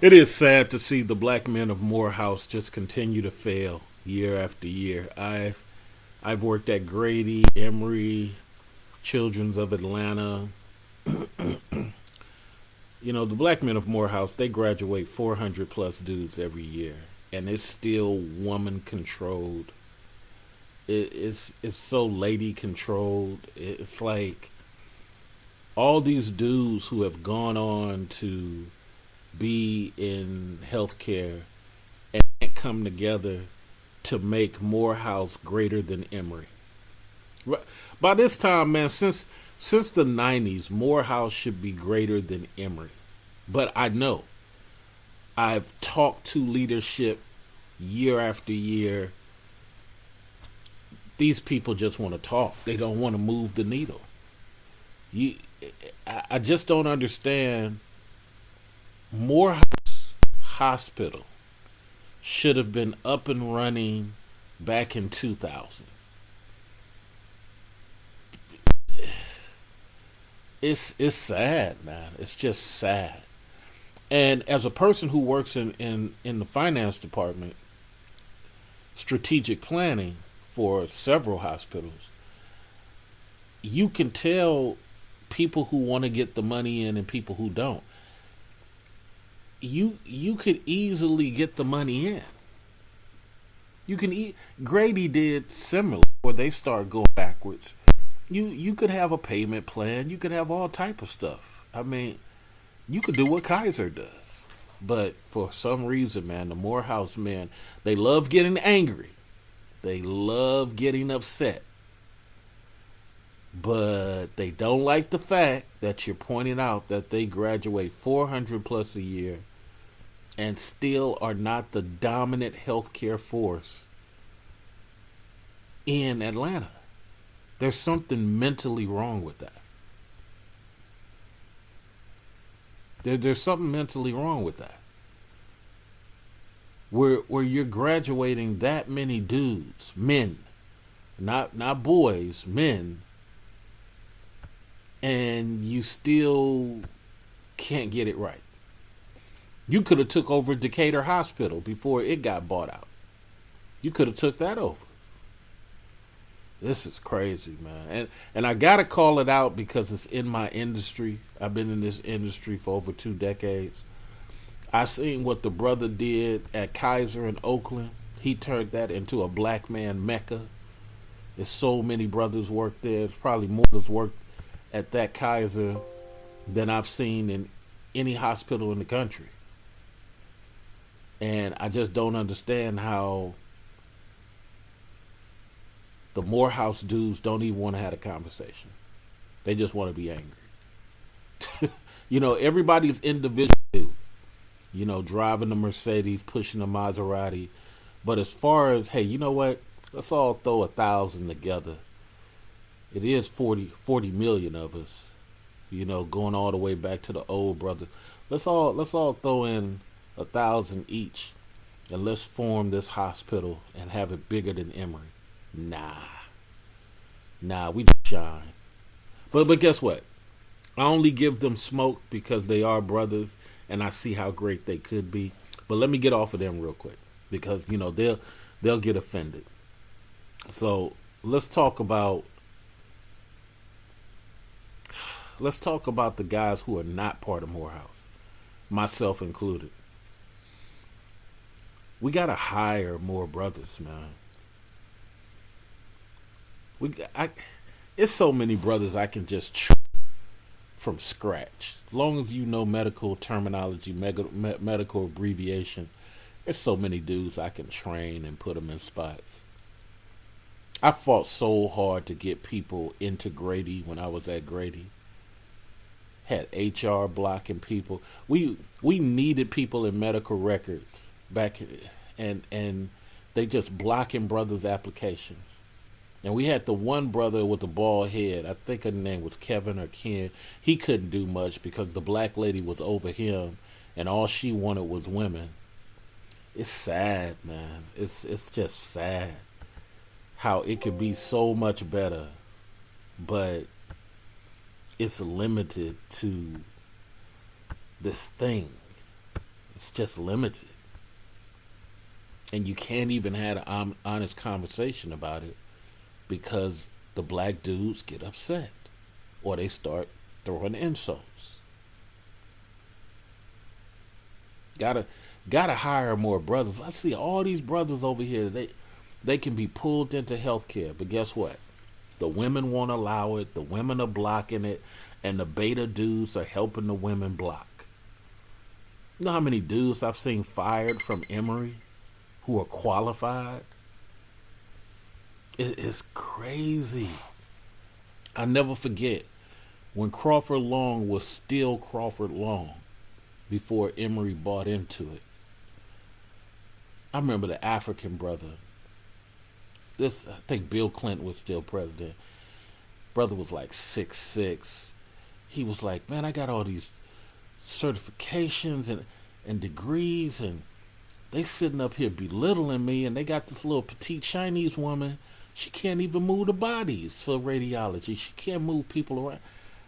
It is sad to see the Black Men of Morehouse just continue to fail year after year. I've worked at Grady, Emory, Children's of Atlanta. The Black Men of Morehouse, they graduate 400 plus dudes every year, and it's still woman controlled. It's so lady controlled. It's like all these dudes who have gone on to be in healthcare and can't come together to make Morehouse greater than Emory. By this time, man, since the 90s, Morehouse should be greater than Emory. But I know I've talked to leadership year after year. These people just want to talk. They don't want to move the needle. I just don't understand. Morehouse Hospital should have been up and running back in 2000. It's sad, man. It's just sad. And as a person who works in the finance department, strategic planning for several hospitals, you can tell people who want to get the money in and people who don't. You could easily get the money in. Grady did similar, where they start going backwards. You could have a payment plan. You could have all type of stuff. I mean, you could do what Kaiser does. But for some reason, man, the Morehouse men, they love getting angry. They love getting upset. But they don't like the fact that you're pointing out that they graduate 400 plus a year and still are not the dominant healthcare force in Atlanta. There's something mentally wrong with that. There's something mentally wrong with that. Where you're graduating that many dudes, men, not boys, men, and you still can't get it right. You could have took over Decatur Hospital before it got bought out. You could have took that over. This is crazy, man. And I got to call it out because it's in my industry. I've been in this industry for over 2 decades. I seen what the brother did at Kaiser in Oakland. He turned that into a black man mecca. There's so many brothers work there. There's probably more brothers worked at that Kaiser than I've seen in any hospital in the country. And I just don't understand how the Morehouse dudes don't even want to have a conversation. They just want to be angry. Everybody's individual. Driving the Mercedes, pushing the Maserati. But as far as, hey, you know what? Let's all throw 1,000 together. It is 40 million of us, going all the way back to the old brother. Let's all throw in 1,000 each, and let's form this hospital and have it bigger than Emory. Nah, we shine. But guess what? I only give them smoke because they are brothers, and I see how great they could be. But let me get off of them real quick because they'll get offended. So let's talk about the guys who are not part of Morehouse, myself included. We gotta hire more brothers, man. It's so many brothers I can just from scratch. As long as you know medical terminology, medical abbreviation, there's so many dudes I can train and put them in spots. I fought so hard to get people into Grady when I was at Grady. Had HR blocking people. We needed people in medical records back, and they just blocking brothers' applications. And we had the one brother with the bald head. I think her name was Kevin or Ken. He couldn't do much because the black lady was over him, and all she wanted was women. It's sad, man. It's just sad how it could be so much better, but it's limited to this thing. It's just limited. And you can't even have an honest conversation about it because the black dudes get upset or they start throwing insults. Gotta hire more brothers. I see all these brothers over here. They can be pulled into healthcare, but guess what? The women won't allow it. The women are blocking it, and the beta dudes are helping the women block. You know how many dudes I've seen fired from Emory who are qualified? It's crazy. I never forget when Crawford Long was still Crawford Long before Emory bought into it. I remember the African brother. I think Bill Clinton was still president. Brother was like 6'6". He was like, man, I got all these certifications and degrees, and they sitting up here belittling me, and they got this little petite Chinese woman. She can't even move the bodies for radiology. She can't move people around.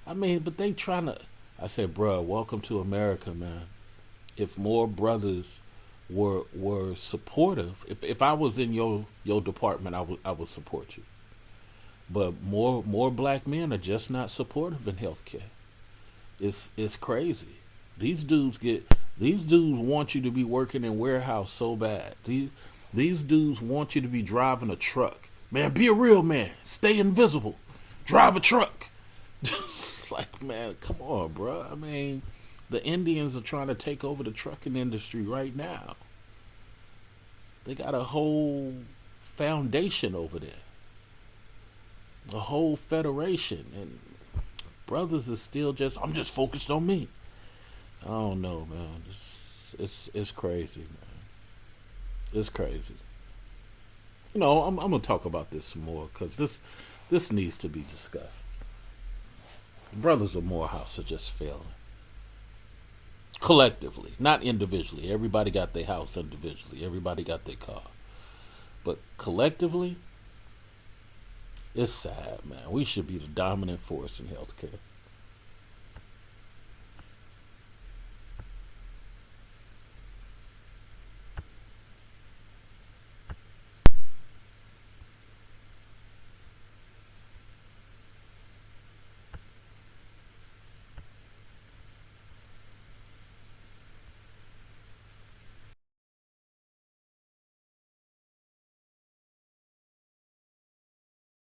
I mean, but they trying to... I said, bruh, welcome to America, man. If more brothers were supportive, if I was in your department, I would support you. But more black men are just not supportive in healthcare. It's crazy. These dudes want you to be working in warehouse so bad. These dudes want you to be driving a truck. Man, be a real man. Stay invisible. Drive a truck. Just like, man, come on, bro. I mean, the Indians are trying to take over the trucking industry right now. They got a whole foundation over there. A whole federation. And brothers is still just, I'm just focused on me. I don't know, man. It's crazy, man. It's crazy. You know, I'm going to talk about this some more because this needs to be discussed. Brothers of Morehouse are just failing. Collectively, not individually. Everybody got their house individually. Everybody got their car. But collectively, it's sad, man. We should be the dominant force in healthcare.